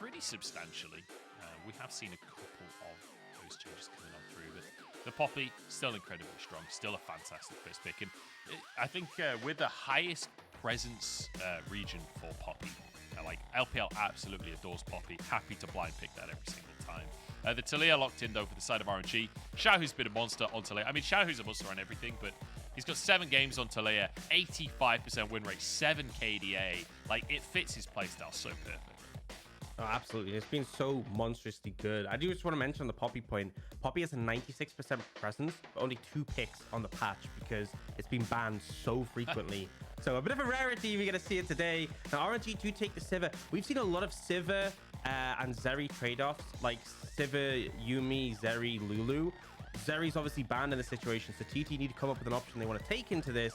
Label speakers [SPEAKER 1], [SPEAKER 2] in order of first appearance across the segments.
[SPEAKER 1] pretty substantially. We have seen a couple of those changes coming on through, but the Poppy still incredibly strong, still a fantastic first pick. And I think we're the highest presence region for Poppy. Like LPL absolutely adores Poppy, happy to blind pick that every single time. The Taliyah locked in though for the side of RNG. Xiaohu's been a monster on Taliyah. I mean, Xiaohu's a monster on everything, but he's got 7 games on Taliyah, 85% win rate, 7 KDA. Like, it fits his playstyle so perfectly.
[SPEAKER 2] Oh, absolutely. It's been so monstrously good. I do just want to mention on the Poppy point. Poppy has a 96% presence, but only 2 picks on the patch because it's been banned so frequently. So a bit of a rarity. We're going to see it today. Now, RNG do take the Sivir. We've seen a lot of Sivir and Zeri trade-offs, like Sivir, Yuumi, Zeri, Lulu. Zeri's obviously banned in this situation, so TT need to come up with an option they want to take into this.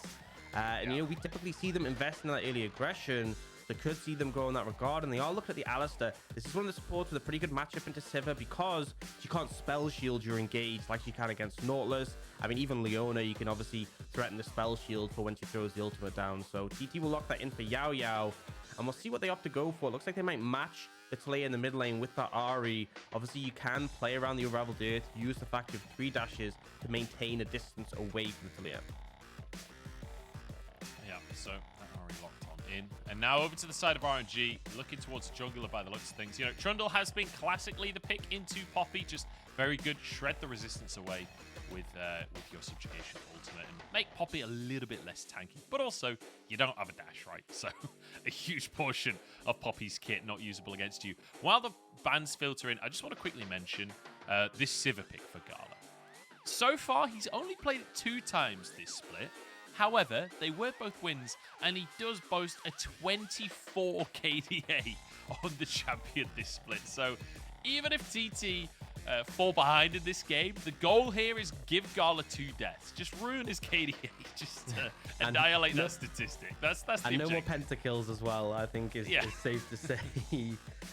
[SPEAKER 2] And, you know, we typically see them invest in that early aggression. So could see them go in that regard. And they are looking at the Alistar. This is one of the supports with a pretty good matchup into Sivir because she can't spell shield your engage like she can against Nautilus. I mean, even Leona, you can obviously threaten the spell shield for when she throws the ultimate down. So TT will lock that in for Yaoyao. And we'll see what they opt to go for. It looks like they might match the Taliyah in the mid lane with that Ahri. Obviously, you can play around the Unraveled Earth, use the fact you have 3 dashes to maintain a distance away from the Taliyah.
[SPEAKER 1] Yeah, so that Ahri locked on in. And now over to the side of RNG, looking towards jungler by the looks of things. You know, Trundle has been classically the pick into Poppy, just very good. Shred the resistance away with your subjugation ultimate and make Poppy a little bit less tanky. But also, you don't have a dash, right? So a huge portion of Poppy's kit not usable against you. While the bans filter in, I just want to quickly mention this Sivir pick for Gala. So far, he's only played it 2 times this split. However, they were both wins, and he does boast a 24 KDA on the champion this split. So even if TT fall behind in this game, the goal here is give Gala 2 deaths. Just ruin his KDA. Just annihilate that statistic. That's the objective.
[SPEAKER 2] And no more pentakills as well, I think is safe to say.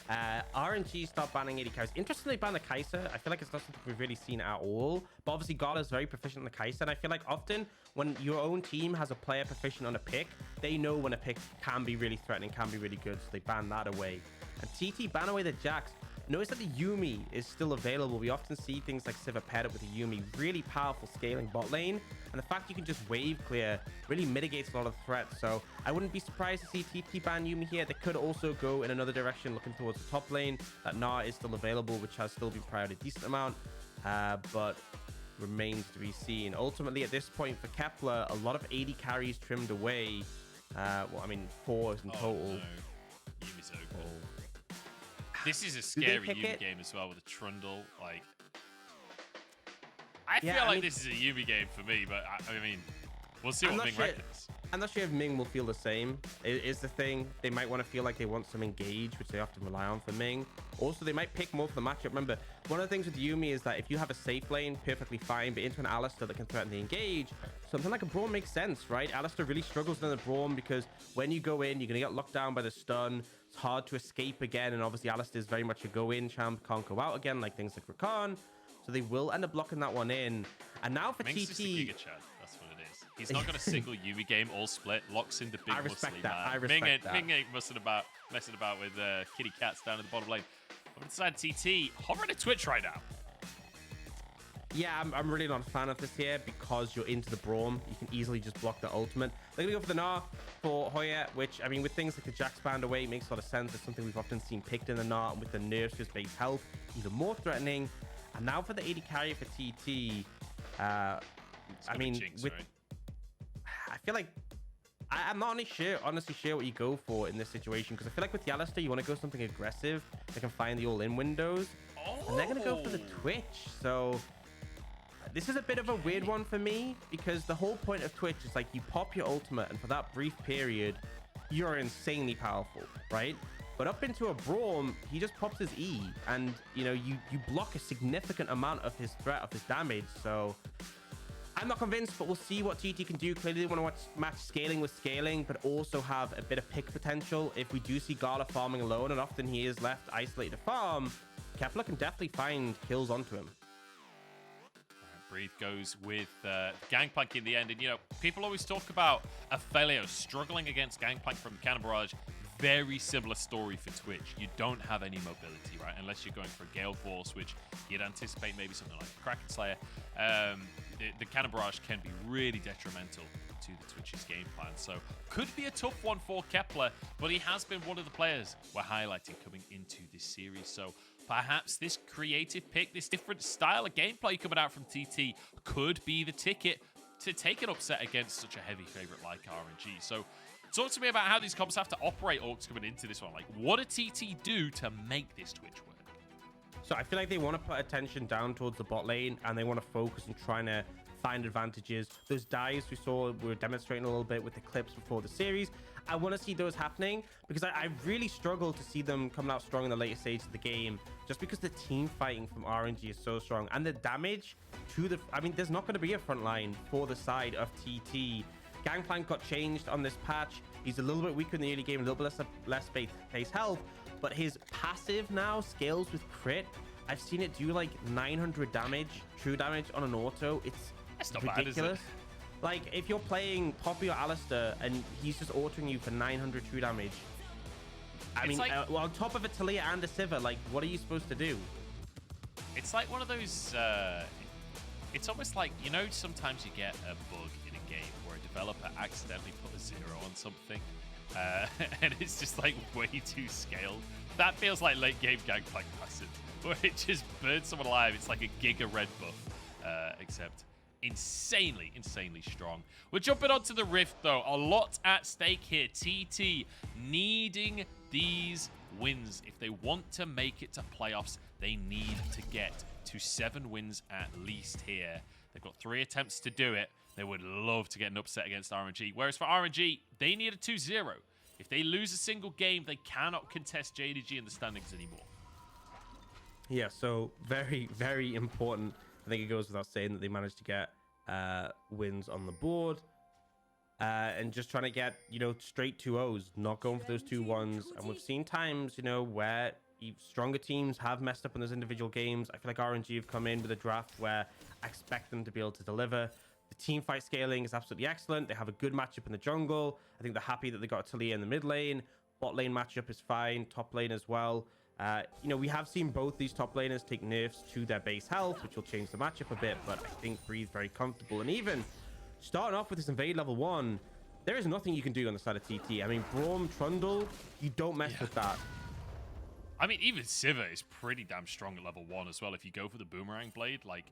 [SPEAKER 2] RNG start banning AD carries. Interestingly, ban the Kai'Sa. I feel like it's not something we've really seen at all. But obviously, Gala is very proficient in the Kai'Sa. And I feel like often when your own team has a player proficient on a pick, they know when a pick can be really threatening, can be really good. So they ban that away. And TT ban away the Jax. Notice that the Yuumi is still available. We often see things like Sivir paired up with the Yuumi. Really powerful scaling bot lane. And the fact you can just wave clear really mitigates a lot of threats. So I wouldn't be surprised to see TT ban Yuumi here. They could also go in another direction, looking towards the top lane. That Gnar is still available, which has still been priored a decent amount. But remains to be seen. Ultimately, at this point for Kepler, a lot of AD carries trimmed away. Well, I mean, 4 in total.
[SPEAKER 1] No. Yuumi's open. This is a scary Yuumi game as well with a Trundle. Like, I feel like this is a Yuumi game for me, but I mean, we'll see what Ming reckons.
[SPEAKER 2] I'm not sure if Ming will feel the same. Is the thing. They might want to feel like they want some engage, which they often rely on for Ming. Also, they might pick more for the matchup. Remember, one of the things with Yuumi is that if you have a safe lane, perfectly fine, but into an Alistar that can threaten the engage, something like a Braum makes sense, right? Alistar really struggles in the Braum because when you go in, you're going to get locked down by the stun. It's hard to escape again, and obviously Alistar is very much a go-in champ, can't go out again, like things like Rakan. So they will end up blocking that one in. And now for
[SPEAKER 1] Ming's
[SPEAKER 2] TT...
[SPEAKER 1] just a Giga Chad. That's what it is. He's not got a single Yuumi game all split. Locks in the big muscly man. Ming ain't messing about with kitty cats down in the bottom lane. On the side TT, hovering at Twitch right now.
[SPEAKER 2] Yeah, I'm really not a fan of this here because you're into the Braum. You can easily just block the ultimate. They're going to go for the Gnar for Hoya, which, I mean, with things like the Jax band away, it makes a lot of sense. It's something we've often seen picked in the Gnar, and with the nerfs, his base health, even more threatening. And now for the AD carry for TT. I mean,
[SPEAKER 1] Jinx,
[SPEAKER 2] with,
[SPEAKER 1] right?
[SPEAKER 2] I feel like I'm not honestly sure what you go for in this situation, because I feel like with the Alistar, you want to go something aggressive that can find the all-in windows. And they're going to go for the Twitch. So this is a bit of a weird one for me, because the whole point of Twitch is like you pop your ultimate, and for that brief period, you're insanely powerful, right? But up into a Braum, he just pops his E, and you know you block a significant amount of his threat, of his damage. So I'm not convinced, but we'll see what TT can do. Clearly, they want to match scaling with scaling, but also have a bit of pick potential. If we do see Gala farming alone, and often he is left isolated to farm, Kepler can definitely find kills onto him.
[SPEAKER 1] Breathe goes with Gangplank in the end. And, you know, people always talk about Ophelio struggling against Gangplank from the Cannon Barrage. very similar story for Twitch. You don't have any mobility, right? Unless you're going for a Gale Force, which you'd anticipate maybe something like Kraken Slayer. The Cannon Barrage can be really detrimental to the Twitch's game plan. So could be a tough one for Kepler, but he has been one of the players we're highlighting coming into this series. So perhaps this creative pick, this different style of gameplay coming out from TT could be the ticket to take an upset against such a heavy favorite like RNG. So talk to me about how these comps have to operate, Aux, coming into this one. Like, what did TT do to make this Twitch work?
[SPEAKER 2] So I feel like they want to put attention down towards the bot lane, and they want to focus on trying to find advantages. Those dives we saw, we were demonstrating a little bit with the clips before the series. I want to see those happening because I really struggle to see them coming out strong in the later stages of the game, just because the team fighting from RNG is so strong, and the damage to the, I mean, there's not going to be a front line for the side of TT. Gangplank got changed on this patch. He's a little bit weaker in the early game, a little bit less base health, but his passive now scales with crit. I've seen it do like 900 damage, true damage on an auto. It's
[SPEAKER 1] not
[SPEAKER 2] ridiculous.
[SPEAKER 1] bad, is it?
[SPEAKER 2] Like, if you're playing Poppy or Alistar and he's just autoing you for 900 true damage, I mean, like, well, on top of a Taliyah and a Sivir, like, what are you supposed to do?
[SPEAKER 1] It's like one of those, it's almost like, you know, sometimes you get a bug in a game where a developer accidentally put a 0 on something, and it's just like way too scaled. That feels like late game Gangplank passive, where it just burns someone alive. It's like a Giga red buff, except insanely strong. We're jumping onto the Rift, though. A lot at stake here. TT needing these wins. If they want to make it to playoffs, they need to get to 7 wins at least here. They've got 3 attempts to do it. They would love to get an upset against RNG. Whereas for RNG, they need a 2-0. If they lose a single game, they cannot contest JDG in the standings anymore.
[SPEAKER 2] Yeah, so very important. I think it goes without saying that they managed to get wins on the board, and just trying to get, you know, straight 2-0s, not going for those 2-1s. And we've seen times, you know, where stronger teams have messed up in those individual games. I feel like RNG have come in with a draft where I expect them to be able to deliver. The team fight scaling is absolutely excellent. They have a good matchup in the jungle. I think they're happy that they got Taliyah in the mid lane. Bot lane matchup is fine. Top lane as well. You know, we have seen both these top laners take nerfs to their base health, which will change the matchup a bit, but I think Breathe very comfortable. And even starting off with this invade level 1, there is nothing you can do on the side of TT. I mean, Braum, Trundle, you don't mess with that.
[SPEAKER 1] I mean, even Sivir is pretty damn strong at level 1 as well. If you go for the Boomerang Blade, like,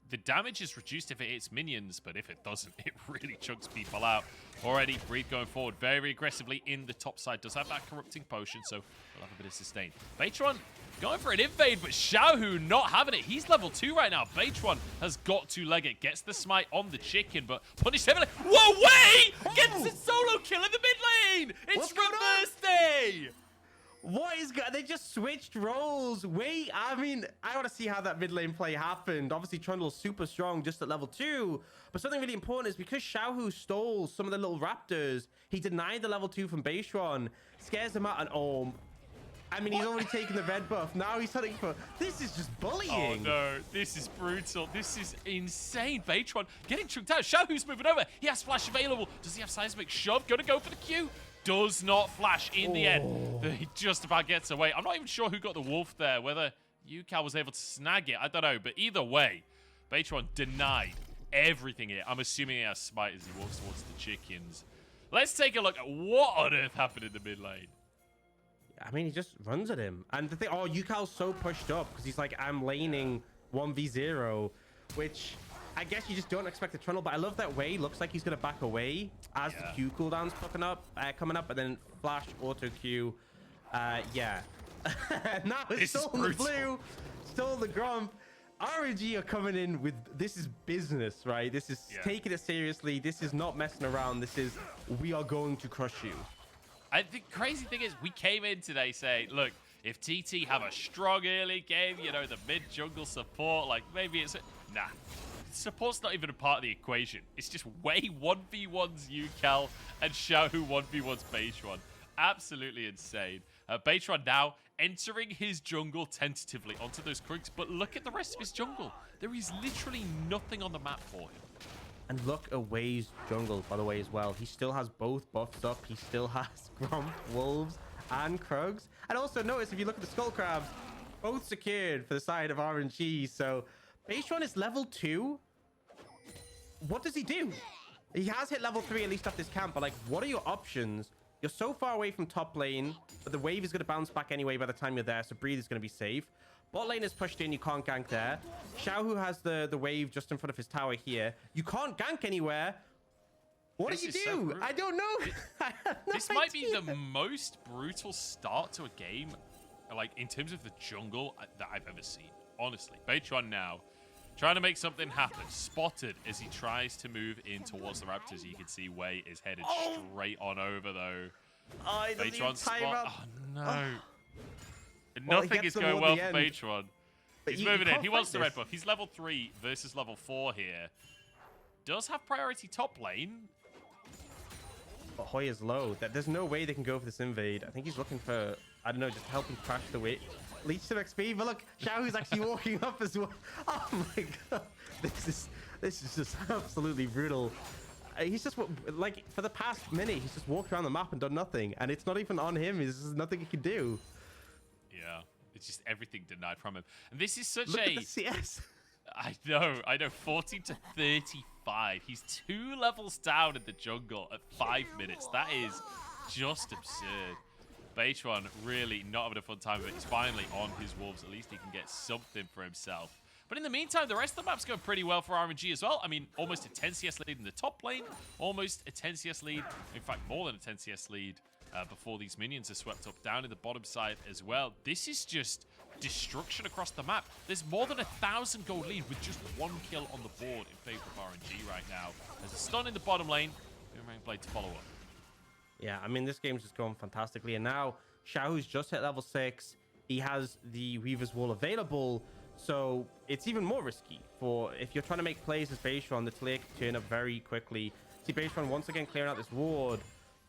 [SPEAKER 1] the damage is reduced if it hits minions, but if it doesn't, it really chunks people out. Already, Breathe going forward very aggressively in the top side. Does have that Corrupting Potion, so we'll have a bit of sustain. Beichuan going for an invade, but Xiaohu not having it. He's level 2 right now. Beichuan has got to leg it. Gets the smite on the chicken, but punish heavily. Whoa, wait! Gets a solo kill in the mid lane! It's reverse day!
[SPEAKER 2] What is good? They just switched roles. Wait, I mean, I want to see how that mid lane play happened. Obviously, Trundle's super strong just at level 2. But something really important is because Xiaohu stole some of the little raptors, he denied the level 2 from Beichuan, scares him out, and oh, I mean, he's already taken the red buff. Now he's hunting for... This is just bullying.
[SPEAKER 1] Oh, no. This is brutal. This is insane. Beichuan getting chunked out. Xiaohu's moving over. He has flash available. Does he have seismic shove? Gonna go for the Q. Does not flash in the end. He just about gets away. I'm not even sure who got the wolf there. Whether Ucal was able to snag it, I don't know. But either way, Beichuan denied everything here. I'm assuming he has smite as he walks towards the chickens. Let's take a look at what on earth happened in the mid lane.
[SPEAKER 2] I mean, he just runs at him. And the thing, oh, Ucal's so pushed up because he's like, I'm laning 1v0, which I guess you just don't expect the Trundle. But I love that way. Looks like he's going to back away as the Q cooldown's coming up, and then flash auto Q. Yeah. Now it's still the blue, still the Grump. RNG are coming in with, this is business, right? This is taking it seriously. This is not messing around. This is, we are going to crush you.
[SPEAKER 1] And the crazy thing is, we came in today saying, look, if TT have a strong early game, you know, the mid-jungle support, like, maybe it's... Nah. Support's not even a part of the equation. It's just way 1v1's Ucal and Xiaohu 1v1's Beichuan. Absolutely insane. Beichuan now entering his jungle tentatively onto those Kriegs, but look at the rest of his jungle. There is literally nothing on the map for him.
[SPEAKER 2] And look at Wei's jungle, by the way, as well. He still has both buffs up. He still has Gromp, Wolves, and Krugs. And also notice, if you look at the Skull Crabs, both secured for the side of RNG. So Beichuan is level 2. What does he do? He has hit level 3 at least off this camp, but like, what are your options? You're so far away from top lane, but the wave is going to bounce back anyway by the time you're there, so Breathe is going to be safe. Bot lane is pushed in, you can't gank there. Xiaohu has the wave just in front of his tower here. You can't gank anywhere. What do you do? So I don't know.
[SPEAKER 1] This might be the most brutal start to a game, like in terms of the jungle, that I've ever seen. Honestly, Beichuan now trying to make something happen. Spotted as he tries to move in towards the Raptors. You can see Wei is headed straight on over, though. Beichuan's spot. Oh, no.
[SPEAKER 2] Well,
[SPEAKER 1] nothing is going well for Beichuan. He's moving in. He wants the red buff. He's level 3 versus level 4 here. Does have priority top lane.
[SPEAKER 2] But Hoya's low. There's no way they can go for this invade. I think he's looking for, I don't know, just help him crash the way. Leech some XP, but look, Xiaohu's actually walking up as well. Oh my god, this is just absolutely brutal. He's just like, for the past minute, he's just walked around the map and done nothing, and it's not even on him. There's nothing he can do.
[SPEAKER 1] Yeah, it's just everything denied from him. And this is such
[SPEAKER 2] Look at the CS.
[SPEAKER 1] I know, 14 to 35. He's 2 levels down in the jungle at 5 minutes. That is just absurd. Beichuan really not having a fun time of it. He's finally on his Wolves. At least he can get something for himself. But in the meantime, the rest of the map's going pretty well for RNG as well. I mean, almost a 10 CS lead in the top lane. Almost a 10 CS lead. In fact, more than a 10 CS lead before these minions are swept up down in the bottom side as well. This is just destruction across the map. There's more than 1,000 gold lead with just 1 kill on the board in favor of RNG right now. There's a stun in the bottom lane. Boomerang Blade to follow up.
[SPEAKER 2] Yeah, I mean, this game's just going fantastically. And now, Xiaohu's just hit level 6. He has the Weaver's Wall available. So it's even more risky for if you're trying to make plays as Beichuan. The Taliyah can turn up very quickly. See Beichuan once again clearing out this ward.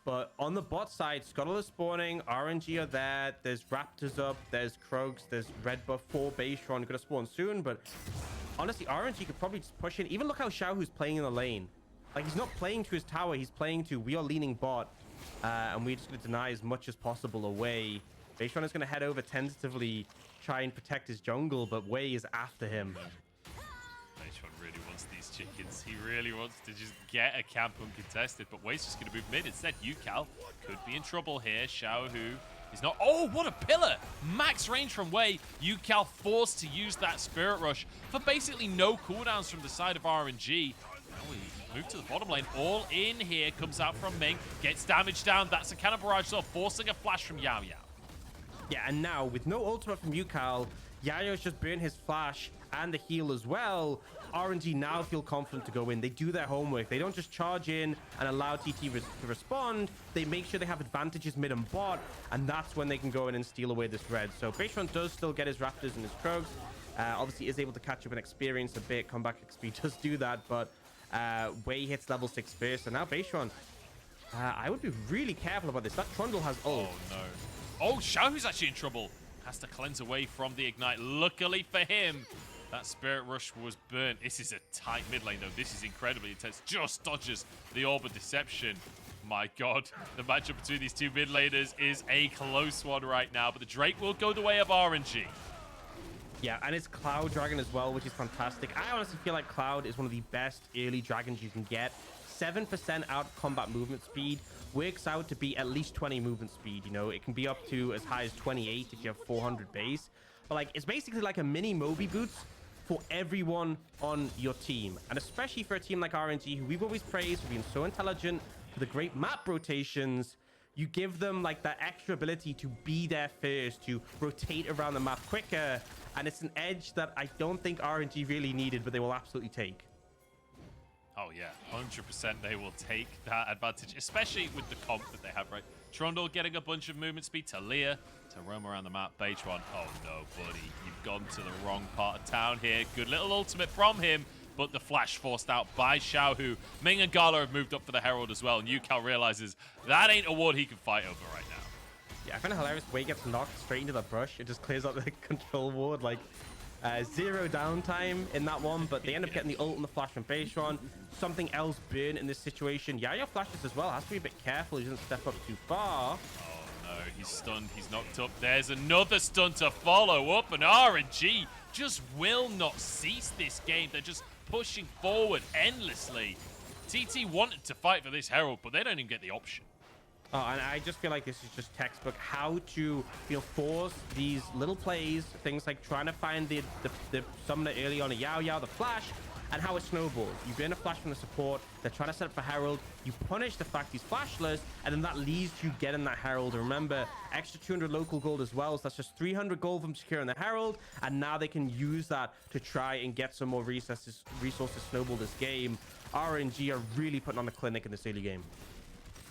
[SPEAKER 2] But on the bot side, Scuttle is spawning. RNG are there. There's Raptors up. There's Krugs. There's red buff for Beichuan. Going to spawn soon. But honestly, RNG could probably just push in. Even look how Xiaohu's playing in the lane. Like, he's not playing to his tower. He's playing to, we are leaning bot. And we're just going to deny as much as possible away. Beichuan is going to head over tentatively, try and protect his jungle, but Wei is after him.
[SPEAKER 1] Beichuan really wants these chickens. He really wants to just get a camp uncontested, but Wei's just going to move mid. Instead, Ucal could be in trouble here. Xiaohu is not... Oh, what a pillar! Max range from Wei. Ucal forced to use that Spirit Rush for basically no cooldowns from the side of RNG. Now we move to the bottom lane. All in here comes out from Ming. Gets damage down. That's a cannon barrage, so forcing a flash from Yaoyao.
[SPEAKER 2] Yeah, and now with no ultimate from Ucal, Yaoyao's just burned his flash and the heal as well. RNG now feel confident to go in. They do their homework. They don't just charge in and allow TT to respond. They make sure they have advantages mid and bot, and that's when they can go in and steal away this red. So Beichuan does still get his Raptors and his Krugs. Obviously is able to catch up and experience a bit. Comeback XP does do that, but Wei hits level 6 first, and now Beichuan. I would be really careful about this. That Trundle has ult.
[SPEAKER 1] Oh, no. Oh, Xiaohu's actually in trouble. Has to cleanse away from the Ignite. Luckily for him, that Spirit Rush was burnt. This is a tight mid lane, though. This is incredibly intense. Just dodges the Orb of Deception. My God, the matchup between these two mid laners is a close one right now, but the Drake will go the way of RNG.
[SPEAKER 2] Yeah, and it's Cloud Dragon as well, which is fantastic. I honestly feel like Cloud is one of the best early dragons you can get. 7% out combat movement speed works out to be at least 20 movement speed. You know, it can be up to as high as 28 if you have 400 base. But like, it's basically like a mini Moby Boots for everyone on your team. And especially for a team like RNG, who we've always praised for being so intelligent, for the great map rotations. You give them like that extra ability to be there first, to rotate around the map quicker. And it's an edge that I don't think RNG really needed, but they will absolutely take.
[SPEAKER 1] Oh, yeah, 100% they will take that advantage, especially with the comp that they have, right? Trundle getting a bunch of movement speed. Taliyah to roam around the map. Beichuan, oh no, buddy. You've gone to the wrong part of town here. Good little ultimate from him, but the flash forced out by Xiaohu. Ming and Gala have moved up for the Herald as well, and Ucal realizes that ain't a ward he can fight over right now.
[SPEAKER 2] Yeah, I find it hilarious. Wei gets knocked straight into the brush. It just clears out the control ward. Like, Zero downtime in that one, but they end up getting the ult and the flash from Beichuan. Something else burn in this situation. Yaoyao flashes as well. Has to be a bit careful. He doesn't step up too far.
[SPEAKER 1] Oh no, he's stunned. He's knocked up. There's another stun to follow up, and RNG just will not cease this game. They're just pushing forward endlessly. TT wanted to fight for this Herald, but they don't even get the option.
[SPEAKER 2] Oh, and I just feel like this is just textbook how to, force these little plays, things like trying to find the summoner early on a Yaoyao, the flash, and how it snowballs. You burn a flash from the support, they're trying to set up for Herald, you punish the fact he's flashless, and then that leads to getting that Herald. Remember, extra 200 local gold as well, so that's just 300 gold from securing the Herald, and now they can use that to try and get some more resources snowball this game. RNG are really putting on the clinic in this early game.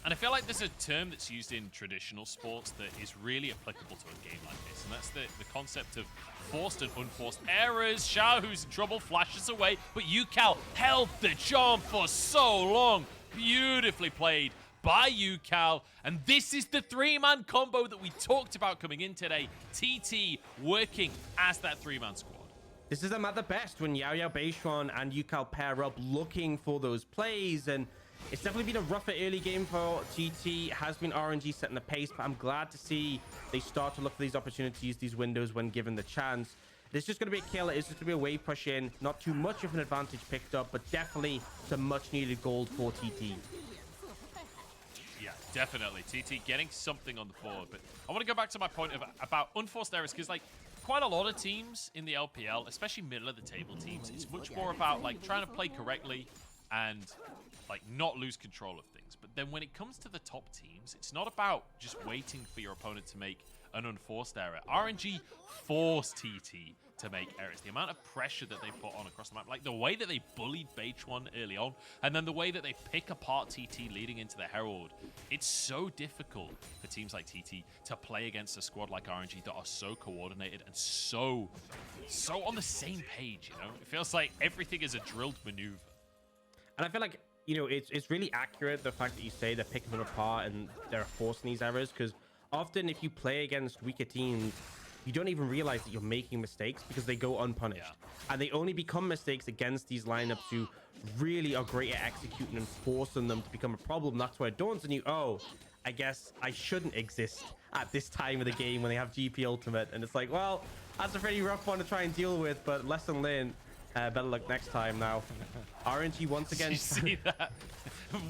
[SPEAKER 1] And I feel like there's a term that's used in traditional sports that is really applicable to a game like this, and that's the concept of forced and unforced errors. Xiaohu's in trouble, flashes away, but Ucal held the charm for so long. Beautifully played by Ucal, and this is the three-man combo that we talked about coming in today. TT working as that three-man squad.
[SPEAKER 2] This is them at the best when Yaoyao, Beichuan, and Ucal pair up looking for those plays, and it's definitely been a rougher early game for TT. Has been RNG setting the pace, but I'm glad to see they start to look for these opportunities, these windows when given the chance. It's just going to be a kill. It's just going to be a wave push in. Not too much of an advantage picked up, but definitely some much needed gold for TT.
[SPEAKER 1] Yeah, definitely. TT getting something on the board. But I want to go back to my point about unforced errors, because like quite a lot of teams in the LPL, especially middle of the table teams, it's much more about like trying to play correctly and like not lose control of things. But then when it comes to the top teams, it's not about just waiting for your opponent to make an unforced error. RNG forced TT to make errors. The amount of pressure that they put on across the map, like the way that they bullied Beichuan early on, and then the way that they pick apart TT leading into the Herald, it's so difficult for teams like TT to play against a squad like RNG that are so coordinated and so on the same page, you know? It feels like everything is a drilled maneuver.
[SPEAKER 2] And I feel like, it's really accurate, the fact that you say they're picking them apart and they're forcing these errors, because often if you play against weaker teams, you don't even realize that you're making mistakes because they go unpunished. Yeah. And they only become mistakes against these lineups who really are great at executing and forcing them to become a problem. That's where it dawns on you, oh, I guess I shouldn't exist at this time of the game when they have GP Ultimate. And it's like, well, that's a pretty rough one to try and deal with, but lesson learned. Better luck next time now. RNG once again.
[SPEAKER 1] You see that?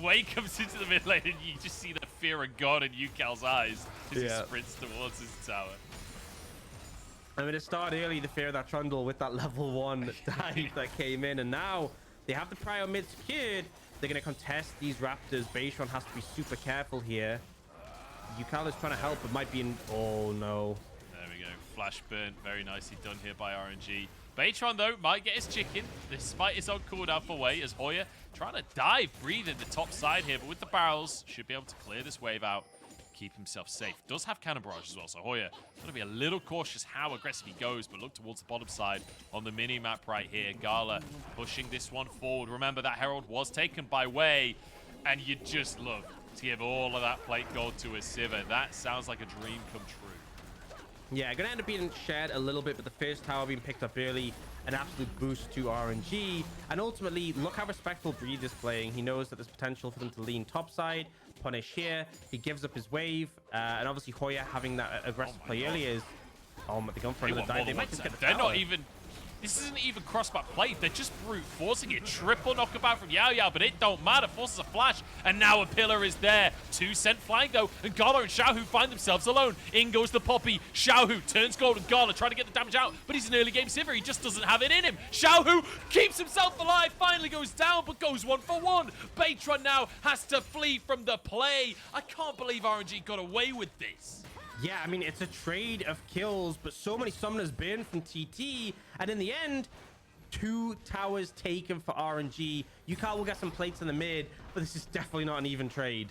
[SPEAKER 1] Wei comes into the mid lane and you just see the fear of God in Ucal's eyes as he sprints towards his tower.
[SPEAKER 2] I mean, it started early, the fear of that Trundle with that level 1 dive that came in, and now they have the prio mid secured. They're going to contest these Raptors. Beichuan has to be super careful here. Ucal is trying to help, but might be in... Oh, no.
[SPEAKER 1] There we go. Flash burn. Very nicely done here by RNG. Beichuan, though, might get his chicken. Despite his on cooldown for Wei, as Hoya trying to dive, breathe in the top side here, but with the barrels, should be able to clear this wave out, keep himself safe. Does have cannon barrage as well, so Hoya going to be a little cautious how aggressive he goes, but look towards the bottom side on the mini-map right here. Gala pushing this one forward. Remember, that Herald was taken by Wei, and you just love to give all of that plate gold to a Sivir. That sounds like a dream come true.
[SPEAKER 2] Yeah, going to end up being shared a little bit, but the first tower being picked up early, an absolute boost to RNG. And ultimately, look how respectful Breed is playing. He knows that there's potential for them to lean topside, punish here. He gives up his wave, and obviously Hoya having that aggressive play early is... Oh, they're going for another dive. They might just get the tower.
[SPEAKER 1] They're not even... This isn't even crossbar play. They're just brute forcing it. Triple knockabout from Yaoyao, but it don't matter. Forces a flash, and now a pillar is there. 2 sent flying, though, and Gala and Xiaohu find themselves alone. In goes the Poppy. Xiaohu turns gold, and Gala trying to get the damage out, but he's an early game Sivir. He just doesn't have it in him. Xiaohu keeps himself alive, finally goes down, but goes 1 for 1. Beichuan now has to flee from the play. I can't believe RNG got away with this.
[SPEAKER 2] Yeah, I mean, it's a trade of kills, but so many summoners burned from TT, and in the end, 2 towers taken for RNG. Ucal will get some plates in the mid, but this is definitely not an even trade.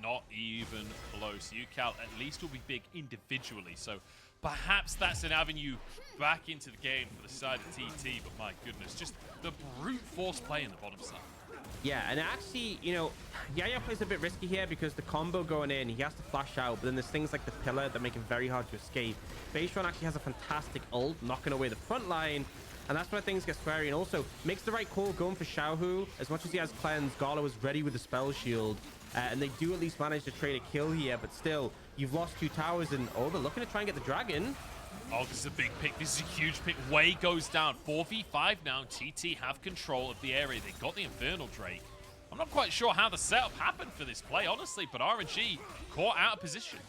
[SPEAKER 1] Not even close. Ucal at least will be big individually, so perhaps that's an avenue back into the game for the side of TT, but my goodness, just the brute force play in the bottom side.
[SPEAKER 2] Yeah, and actually, you know, Yaoyao plays a bit risky here because the combo going in, he has to flash out, but then there's things like the pillar that make it very hard to escape. Beichuan actually has a fantastic ult, knocking away the front line, and that's where things get scary. And also makes the right call going for Xiaohu. As much as he has cleanse, Gala was ready with the spell shield, and they do at least manage to trade a kill here, but still, you've lost 2 towers, and oh, they're looking to try and get the dragon.
[SPEAKER 1] Oh, this is a big pick. This is a huge pick. Way goes down. 4v5 now. TT have control of the area. They got the Infernal Drake. I'm not quite sure how the setup happened for this play, honestly, but RNG caught out of position.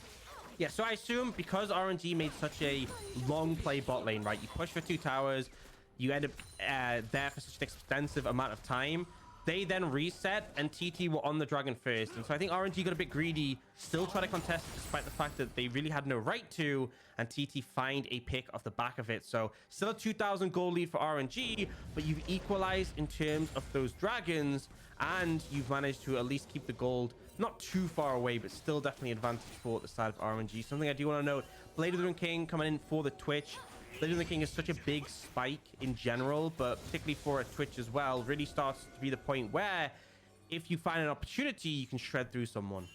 [SPEAKER 2] Yeah, so I assume because RNG made such a long play bot lane, right? You push for 2 towers, you end up there for such an extensive amount of time. They then reset, and TT were on the dragon first. And so I think RNG got a bit greedy, still try to contest despite the fact that they really had no right to, and TT find a pick off the back of it. So still a 2,000 gold lead for RNG, but you've equalized in terms of those dragons, and you've managed to at least keep the gold not too far away, but still definitely advantage for the side of RNG. Something I do want to note, Blade of the Rune King coming in for the Twitch. Blade of the King is such a big spike in general, but particularly for a Twitch as well, really starts to be the point where if you find an opportunity, you can shred through someone.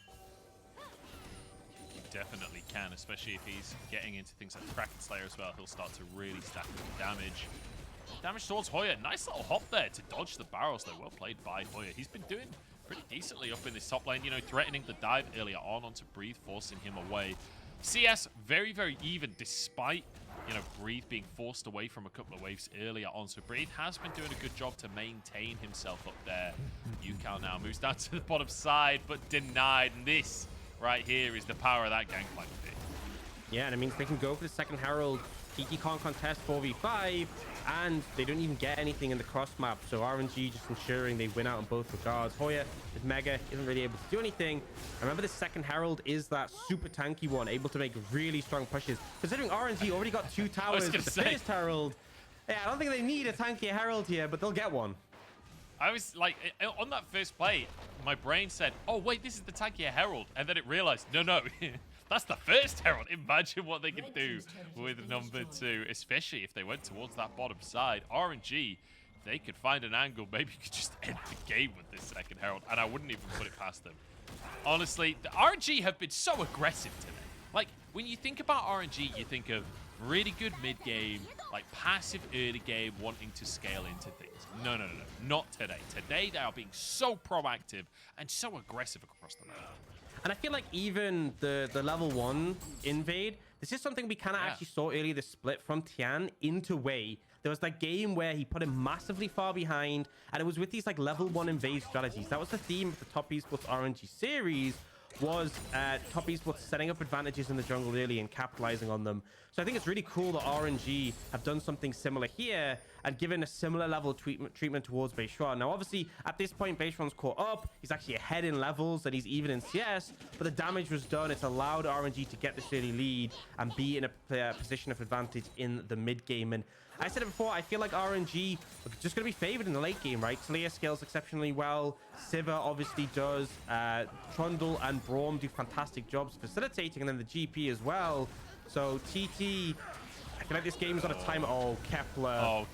[SPEAKER 1] You definitely can, especially if he's getting into things like Kraken Slayer as well. He'll start to really stack up the damage. Damage towards Hoya. Nice little hop there to dodge the barrels, though. Well played by Hoya. He's been doing pretty decently up in this top lane, you know, threatening the dive earlier on onto Breathe, forcing him away. CS very, very even despite, you know, Breathe being forced away from a couple of waves earlier on. So Breathe has been doing a good job to maintain himself up there. Ucal now moves down to the bottom side, but denied. And this right here is the power of that Gangplank pick.
[SPEAKER 2] Yeah, and it means they can go for the second Herald. TT can't contest 4v5, and they don't even get anything in the cross map. So RNG just ensuring they win out in both regards. Hoya is mega, isn't really able to do anything. I remember the second Herald is that super tanky one, able to make really strong pushes. Considering RNG already got 2 towers with the first Herald. Yeah, I don't think they need a tanky Herald here, but they'll get one.
[SPEAKER 1] I was like, on that first play, my brain said, oh, wait, this is the tankier Herald. And then it realized, no, that's the first Herald. Imagine what they could do with number 2, especially if they went towards that bottom side. RNG, if they could find an angle, maybe you could just end the game with this second Herald, and I wouldn't even put it past them. Honestly, the RNG have been so aggressive today. Like, when you think about RNG, you think of really good mid-game, like passive early game, wanting to scale into things. No, not today. Today, they are being so proactive and so aggressive across the map.
[SPEAKER 2] And I feel like even the level 1 invade, this is something we kind of actually saw earlier, the split from Tian into Wei. There was that game where he put him massively far behind, and it was with these like level 1 invade strategies. That was the theme of the Top Esports RNG series, was Top Esports setting up advantages in the jungle early and capitalizing on them. So I think it's really cool that RNG have done something similar here and given a similar level of treatment towards Beichuan. Now, obviously, at this point, Beichuan's caught up. He's actually ahead in levels and he's even in CS, but the damage was done. It's allowed RNG to get this early lead and be in a position of advantage in the mid game. And I said it before, I feel like RNG are just going to be favored in the late game, right? Taliyah scales exceptionally well. Sivir obviously does. Trundle and Braum do fantastic jobs facilitating, and then the GP as well. So TT, I feel like this game is on a timer. Oh, Kepler.
[SPEAKER 1] Oh,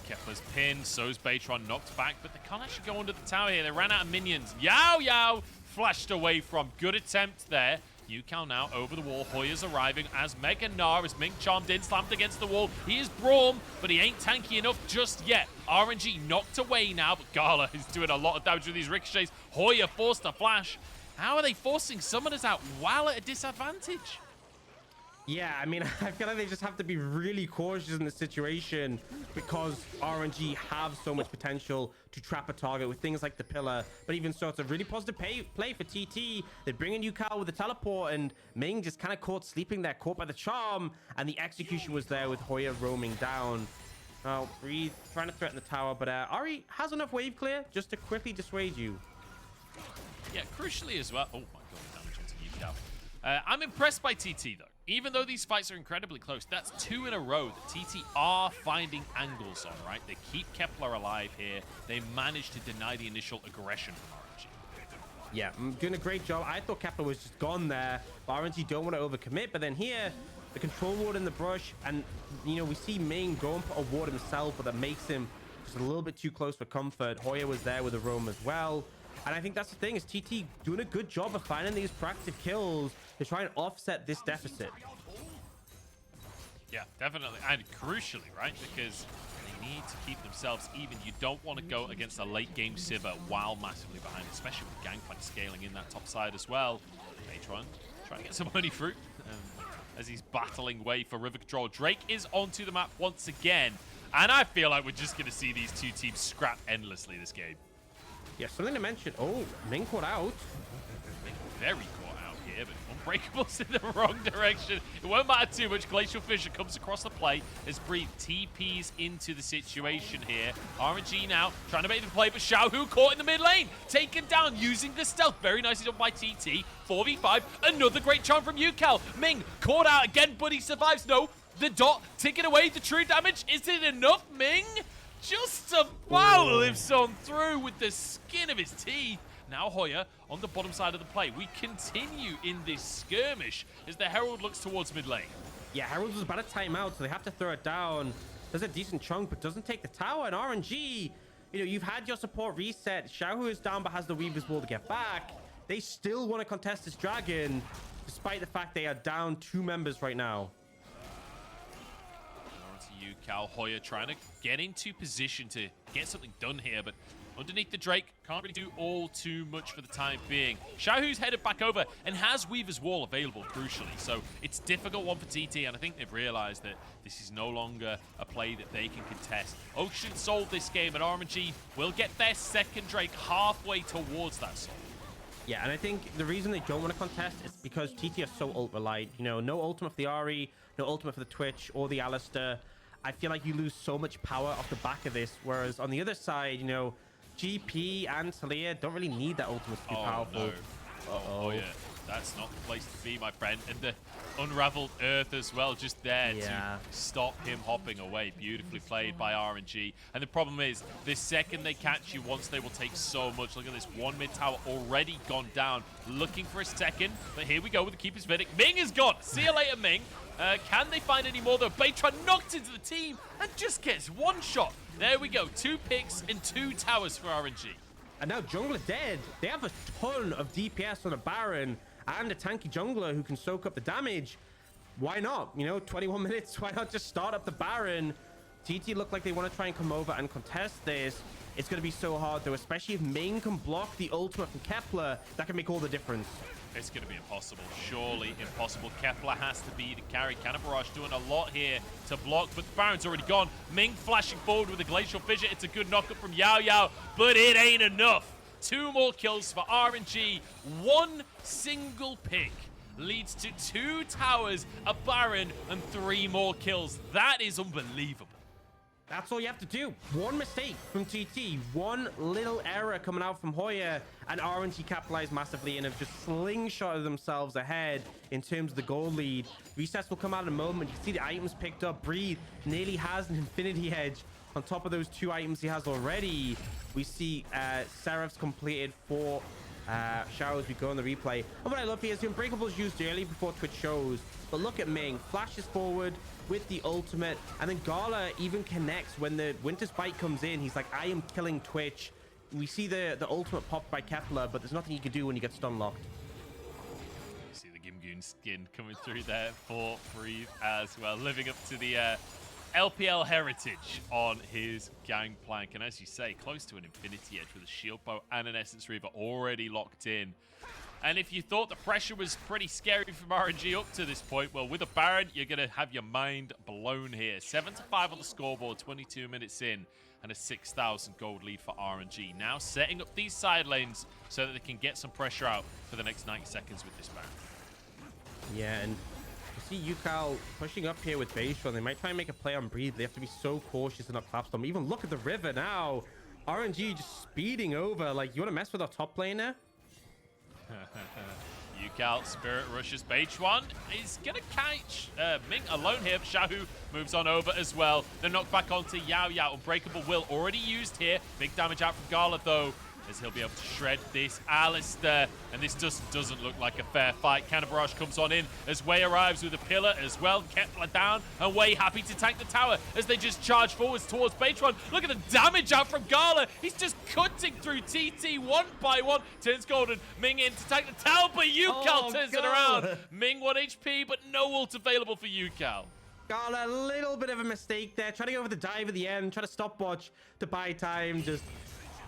[SPEAKER 1] Kepler's pinned. So's Beichuan knocked back, but they can't actually go under the tower here. They ran out of minions. Yaoyao flashed away from. Good attempt there. Ucal now over the wall. Hoya's arriving as Mega Gnar, as Ming charmed in, slammed against the wall. He is Braum, but he ain't tanky enough just yet. RNG knocked away now, but Gala is doing a lot of damage with these ricochets. Hoya forced to flash. How are they forcing summoners out while at a disadvantage?
[SPEAKER 2] Yeah, I mean, I feel like they just have to be really cautious in this situation because RNG have so much potential to trap a target with things like the pillar. But even so, it's a really positive play for TT. They bring in Ucal with the teleport, and Ming just kind of caught sleeping there, caught by the charm, and the execution was there with Hoya roaming down. Oh, Breathe trying to threaten the tower, but Ahri has enough wave clear just to quickly dissuade you.
[SPEAKER 1] Yeah, crucially as well. Oh my god, damage onto Ucal. I'm impressed by TT though. Even though these fights are incredibly close, that's 2 in a row that TT are finding angles on, right? They keep Kepler alive here. They manage to deny the initial aggression from RNG.
[SPEAKER 2] Yeah, doing a great job. I thought Kepler was just gone there, but RNG don't want to overcommit. But then here, the control ward in the brush, and, you know, we see Ming go and put a ward himself, but that makes him just a little bit too close for comfort. Hoya was there with a roam as well. And I think that's the thing, is TT doing a good job of finding these proactive kills to try and offset this deficit.
[SPEAKER 1] Yeah, definitely. And crucially, right? Because they need to keep themselves even. You don't want to go against a late game Sivir while massively behind, especially with Gangplank scaling in that top side as well. Beichuan trying to get some money through as he's battling way for river control. Drake is onto the map once again. And I feel like we're just going to see these two teams scrap endlessly this game.
[SPEAKER 2] Yeah, something to mention. Oh, Ming caught out.
[SPEAKER 1] Ming very caught out here, but Unbreakable's in the wrong direction. It won't matter too much. Glacial Fissure comes across the play as Breathe TPs into the situation here. RNG now trying to make the play, but Xiaohu caught in the mid lane. Taken down using the stealth. Very nicely done by TT. 4v5. Another great charm from Ucal. Ming caught out again, but he survives. No, the dot taking away the true damage. Is it enough, Ming? Just about lives on through with the skin of his teeth. Now Hoya on the bottom side of the play. We continue in this skirmish as the Herald looks towards mid lane.
[SPEAKER 2] Yeah, Herald was about to time out, so they have to throw it down. Does a decent chunk, but doesn't take the tower. And RNG, you know, you've had your support reset. Xiaohu is down, but has the Weaver's Wall to get back. They still want to contest this dragon, despite the fact they are down 2 members right now.
[SPEAKER 1] Ucal, Hoya trying to get into position to get something done here, but underneath the Drake, can't really do all too much for the time being. Xiaohu's headed back over and has Weaver's Wall available, crucially, so it's a difficult one for TT, and I think they've realized that this is no longer a play that they can contest. Aux should solve this game, and RNG will get their second Drake halfway towards that solve.
[SPEAKER 2] Yeah, and I think the reason they don't want to contest is because TT are so ult reliant. You know, no ultimate for the Ahri, no ultimate for the Twitch or the Alistar. I feel like you lose so much power off the back of this, whereas on the other side, you know, GP and Taliyah don't really need that ultimate to be powerful.
[SPEAKER 1] No. Oh, yeah. That's not the place to be, my friend. And the unraveled earth as well, just there to stop him hopping away. Beautifully played by RNG. And the problem is, the second they catch you once, they will take so much. Look at this, 1 mid tower already gone down. Looking for a second, but here we go with the Keeper's Verdict. Ming is gone. See you later, Ming. Can they find any more though? Beichuan knocked into the team and just gets 1 shot. There we go. 2 picks and 2 towers for RNG.
[SPEAKER 2] And now jungler dead. They have a ton of DPS on a Baron and a tanky jungler who can soak up the damage. Why not? You know, 21 minutes. Why not just start up the Baron? TT look like they want to try and come over and contest this. It's going to be so hard though, especially if Ming can block the ultimate from Kepler. That can make all the difference.
[SPEAKER 1] It's going to be impossible. Surely impossible. Kepler has to be the carry. Barrage doing a lot here to block, but the Baron's already gone. Ming flashing forward with a Glacial Fissure. It's a good knockup from Yaoyao, but it ain't enough. 2 more kills for RNG. 1 single pick leads to 2 towers, a Baron, and 3 more kills. That is unbelievable.
[SPEAKER 2] That's all you have to do. 1 mistake from TT, 1 little error coming out from Hoya, and RNG capitalized massively and have just slingshotted themselves ahead in terms of the goal lead. Resets will come out in a moment. You can see the items picked up. Breathe nearly has an infinity edge on top of those 2 items he has already. We see Seraph's completed for Xiaohu as we go on the replay. And what I love here is the Unbreakable's used early before Twitch shows. But look at Ming, flashes forward with the ultimate, and then Gala even connects when the Winter Spike comes in. He's like, I am killing Twitch. We see the ultimate popped by Kepler, but there's nothing you can do when you get stun locked.
[SPEAKER 1] You see the Gimgoon skin coming through there for Breathe as well, living up to the LPL heritage on his Gangplank. And as you say, close to an infinity edge with a shield bow and an Essence Reaver already locked in. And if you thought the pressure was pretty scary from RNG up to this point, well, with a Baron, you're going to have your mind blown here. 7-5 on the scoreboard, 22 minutes in, and a 6,000 gold lead for RNG. Now setting up these side lanes so that they can get some pressure out for the next 90 seconds with this Baron.
[SPEAKER 2] Yeah, and you see Ucal pushing up here with Beichuan. They might try and make a play on Breathe. They have to be so cautious and not collapse them. Even look at the river now. RNG just speeding over. Like, you want to mess with our top laner?
[SPEAKER 1] Ucal Spirit rushes. Beichuan is going to catch Ming alone here, but Xiaohu moves on over as well. Then knocked back onto Yaoyao. Unbreakable will already used here. Big damage out from Gala though. as he'll be able to shred this Alistar. And this just doesn't look like a fair fight. Cannon Barrage comes on in as Wei arrives with a pillar as well. Kepler down, and Wei happy to tank the tower as they just charge forwards towards Beichuan. Look at the damage out from Gala. He's just cutting through TT one by one. Turns golden. Ming in to tank the tower, but Ucal turns it around. Ming 1 HP, but no ult available for Ucal.
[SPEAKER 2] Gala, a little bit of a mistake there. Trying to go for the dive at the end, trying to stopwatch to buy time. Just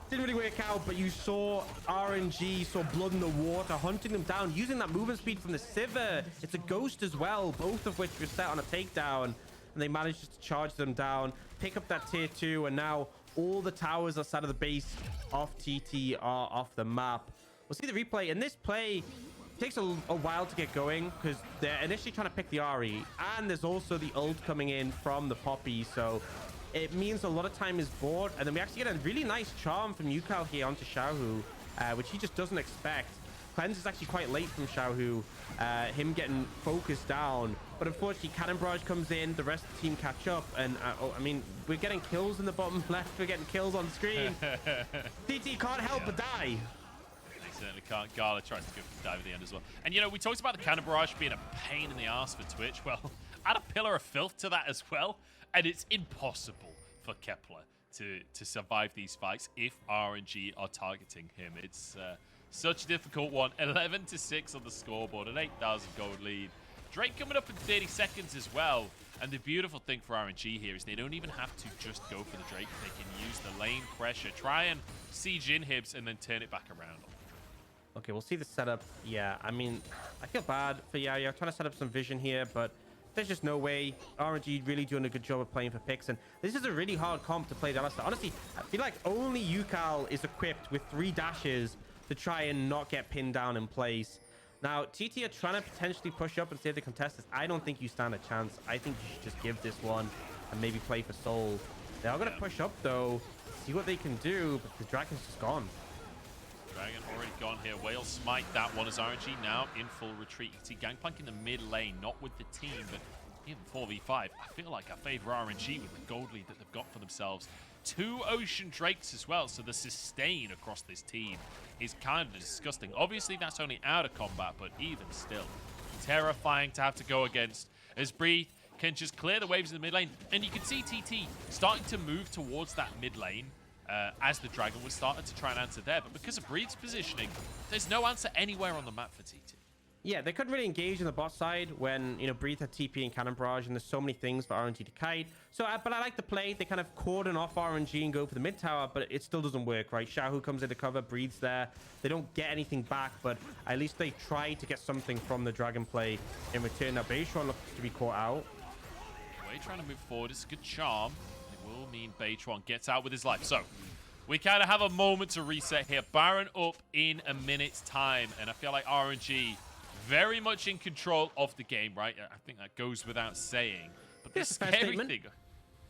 [SPEAKER 2] didn't really work out, but you saw RNG, saw blood in the water, hunting them down, using that movement speed from the Sivir. It's a ghost as well, both of which were set on a takedown, and they managed to charge them down, pick up that tier 2, and now all the towers outside of the base off TT are off the map. We'll see the replay. In this play, it takes a while to get going because they're initially trying to pick the Ahri, and there's also the ult coming in from the Poppy, so it means a lot of time is bought. And then we actually get a really nice charm from Ucal here onto Xiaohu, which he just doesn't expect. Cleanse is actually quite late from Xiaohu, him getting focused down, but unfortunately Cannon Barrage comes in, the rest of the team catch up, and I mean, we're getting kills in the bottom left, we're getting kills on screen. TT can't help but die.
[SPEAKER 1] Certainly can't. Gala tries to go for the dive at the end as well. And, you know, we talked about the Cannon Barrage being a pain in the ass for Twitch. Well, add a Pillar of Filth to that as well, and it's impossible for Kepler to survive these fights if RNG are targeting him. It's such a difficult one. 11-6 on the scoreboard, an 8,000 gold lead. Drake coming up in 30 seconds as well. And the beautiful thing for RNG here is they don't even have to just go for the Drake. They can use the lane pressure, try and siege inhibs, and then turn it back around.
[SPEAKER 2] Okay, we'll see the setup. Yeah, I mean, I feel bad for Yaoyao trying to set up some vision here, but there's just no way. RNG really doing a good job of playing for picks, and this is a really hard comp to play the Alistar. Honestly, I feel like only Ucal is equipped with 3 dashes to try and not get pinned down in place. Now, TT are trying to potentially push up and save the contestants. I don't think you stand a chance. I think you should just give this one and maybe play for Soul. They are going to push up, though, see what they can do, but the Dragon's just gone.
[SPEAKER 1] Dragon already gone here. Whale smite that one as RNG now in full retreat. You can see Gangplank in the mid lane, not with the team, but even 4v5. I feel like I favor RNG with the gold lead that they've got for themselves. 2 Ocean Drakes as well, so the sustain across this team is kind of disgusting. Obviously, that's only out of combat, but even still, terrifying to have to go against as Breathe can just clear the waves in the mid lane. And you can see TT starting to move towards that mid lane as the Dragon was starting to try and answer there. But because of Breed's positioning, there's no answer anywhere on the map for TT.
[SPEAKER 2] Yeah, they couldn't really engage on the bot side when, you know, Breathe had TP and Cannon Barrage, and there's so many things for RNG to kite. So, but I like the play. They kind of cordon off RNG and go for the mid tower, but it still doesn't work, right? Xiaohu comes into cover, Breathes there. They don't get anything back, but at least they try to get something from the Dragon play in return. Now, Beichuan looks to be caught out.
[SPEAKER 1] Way trying to move forward. It's a good charm. It will mean Beichuan gets out with his life. So, we kind of have a moment to reset here. Baron up in a minute's time, and I feel like RNG very much in control of the game, right? I think that goes without saying. But the scary thing...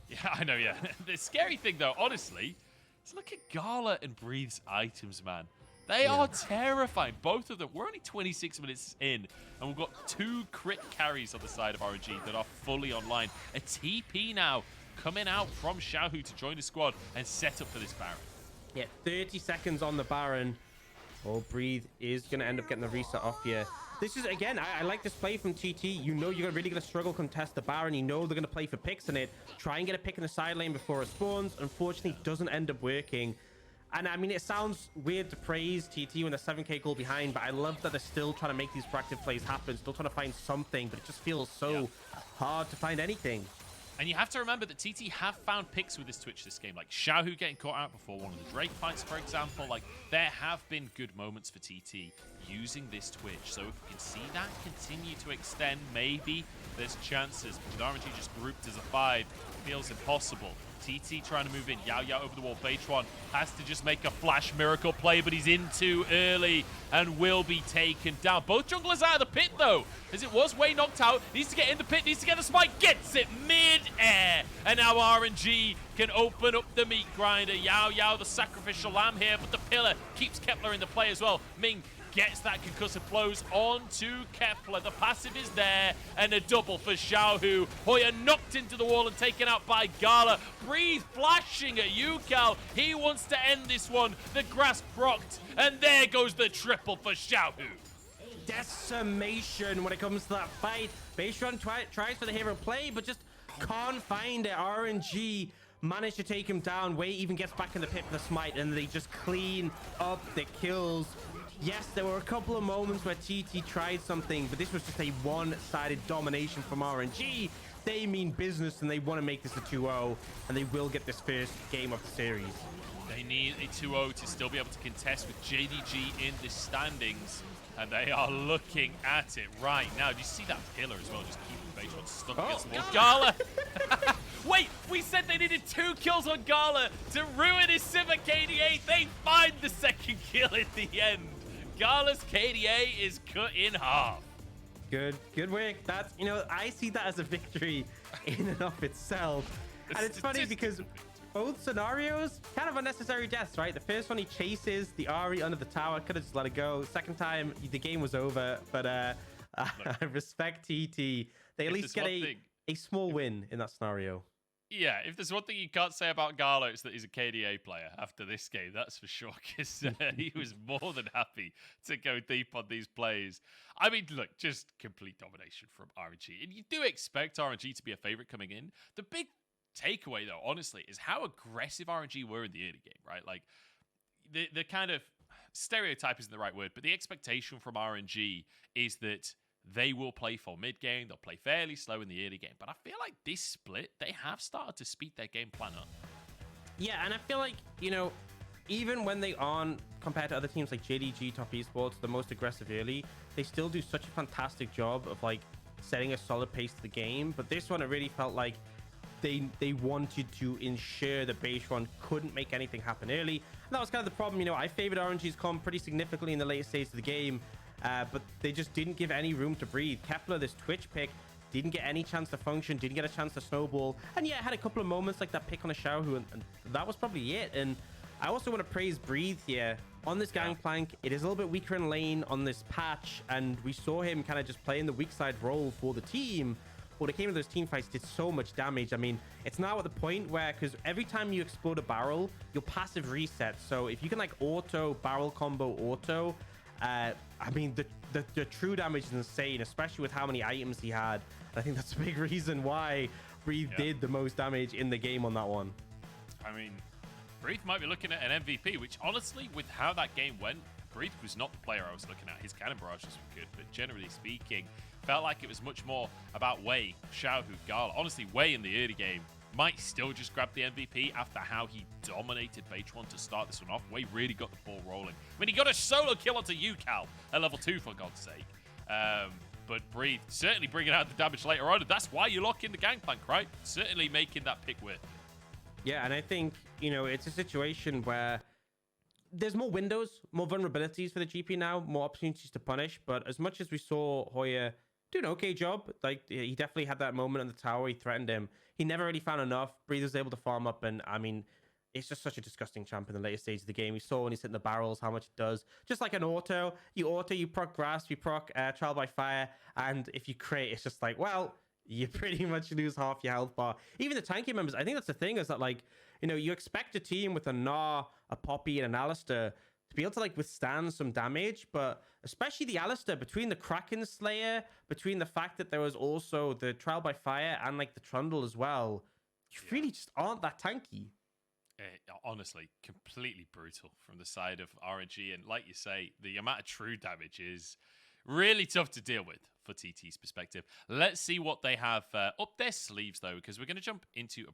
[SPEAKER 1] Yeah, I know, yeah. The scary thing, though, honestly, is look at Gala and Breathe's items, man. They are terrifying, both of them. We're only 26 minutes in, and we've got 2 crit carries on the side of RNG that are fully online. A TP now coming out from Xiaohu to join the squad and set up for this Baron.
[SPEAKER 2] Yeah, 30 seconds on the Baron. Oh, Breathe is going to end up getting the reset off here. This is, again, I like this play from TT. You know you're really going to struggle contest the Baron. You know they're going to play for picks in it. Try and get a pick in the side lane before it spawns. Unfortunately, it doesn't end up working. And, I mean, it sounds weird to praise TT when they're 7k goal behind, but I love that they're still trying to make these proactive plays happen. Still trying to find something, but it just feels so hard to find anything.
[SPEAKER 1] And you have to remember that TT have found picks with this Twitch this game, like Xiaohu getting caught out before one of the Drake fights, for example. Like, there have been good moments for TT using this Twitch. So if we can see that continue to extend, maybe there's chances. But with RNG just grouped as a 5, feels impossible. TT trying to move in. Yaoyao over the wall. Beichuan has to just make a flash miracle play, but he's in too early and will be taken down. Both junglers out of the pit, though, as it was Wei knocked out. Needs to get in the pit, needs to get the spike, gets it mid-air. And now RNG can open up the meat grinder. Yaoyao, the sacrificial lamb here, but the pillar keeps Kepler in the play as well. Ming gets that concussive blows onto Kepler. The passive is there, and a double for Xiaohu. Hoya knocked into the wall and taken out by Gala. Breathe flashing at Ucal. He wants to end this one. The grass procced, and there goes the triple for Xiaohu.
[SPEAKER 2] Decimation when it comes to that fight. Beichuan tries for the hero play, but just can't find it. RNG managed to take him down. Wei even gets back in the pit for the smite, and they just clean up the kills. Yes, there were a couple of moments where TT tried something, but this was just a one-sided domination from RNG. They mean business, and they want to make this a 2-0, and they will get this first game of the series.
[SPEAKER 1] They need a 2-0 to still be able to contest with JDG in the standings, and they are looking at it right now. Do you see that pillar as well? Just keeping Beichuan stuck against the wall. Gala! Wait, we said they needed 2 kills on Gala to ruin his Sivir KDA. They find the second kill at the end. Gala's KDA is cut in half.
[SPEAKER 2] Good work. That's, you know, I see that as a victory in and of itself. And it's funny because both scenarios, kind of unnecessary deaths, right? The first one, he chases the Ahri under the tower, could have just let it go. Second time, the game was over. But I respect TT. They at least get a small win in that scenario.
[SPEAKER 1] Yeah, if there's one thing you can't say about Gala, it's that he's a KDA player after this game. That's for sure, because he was more than happy to go deep on these plays. I mean, look, just complete domination from RNG. And you do expect RNG to be a favorite coming in. The big takeaway, though, honestly, is how aggressive RNG were in the early game, right? Like, the kind of stereotype isn't the right word, but the expectation from RNG is that they will play for mid-game, they'll play fairly slow in the early game. But I feel like this split, they have started to speed their game plan up.
[SPEAKER 2] Yeah, and I feel like, you know, even when they aren't, compared to other teams like JDG, Top Esports, the most aggressive early, they still do such a fantastic job of, like, setting a solid pace to the game. But this one, it really felt like they wanted to ensure that Beichuan couldn't make anything happen early. And that was kind of the problem. You know, I favored RNG's comp pretty significantly in the later stage of the game. But they just didn't give any room to breathe. Kepler, this Twitch pick, didn't get any chance to function, didn't get a chance to snowball. And yeah, had a couple of moments like that pick on a Xiaohu, and that was probably it. And I also want to praise Breathe here. On this Gangplank, it is a little bit weaker in lane on this patch, and we saw him kind of just playing the weak side role for the team. When it came to those team fights, did so much damage. I mean, it's now at the point where, because every time you explode a barrel, your passive resets. So if you can, like, auto barrel combo auto, I mean, the true damage is insane, especially with how many items he had. And I think that's a big reason why Breathe did the most damage in the game on that one.
[SPEAKER 1] I mean, Breathe might be looking at an MVP, which honestly, with how that game went, Breathe was not the player I was looking at. His cannon barrages were good, but generally speaking, felt like it was much more about Wei, Xiaohu, Gala. Honestly, Wei in the early game might still just grab the MVP after how he dominated Beichuan to start this one off. Wei really got the ball rolling. I mean, he got a solo kill onto Ucal at level 2, for God's sake. But Breathe certainly bringing out the damage later on, and that's why you lock in the Gangplank, right? Certainly making that pick worth.
[SPEAKER 2] Yeah, and I think, you know, it's a situation where there's more windows, more vulnerabilities for the GP now, more opportunities to punish. But as much as we saw Hoya do an okay job, like, he definitely had that moment on the tower, he threatened him. He never really found enough. Breathe was able to farm up, and I mean, it's just such a disgusting champ in the later stage of the game. We saw when he's hitting the barrels how much it does. Just like an auto, you proc grass, you proc trial by fire, and if you crit, it's just like, well, you pretty much lose half your health bar. Even the tanky members, I think that's the thing, is that, like, you know, you expect a team with a Gnar, a Poppy, and an Alistar to be able to, like, withstand some damage, but especially the Alistar, between the Kraken Slayer, between the fact that there was also the trial by fire and, like, the Trundle as well, you really just aren't that tanky.
[SPEAKER 1] Honestly, completely brutal from the side of RNG, and like you say, the amount of true damage is really tough to deal with for TT's perspective. Let's see what they have up their sleeves, though, because we're going to jump into a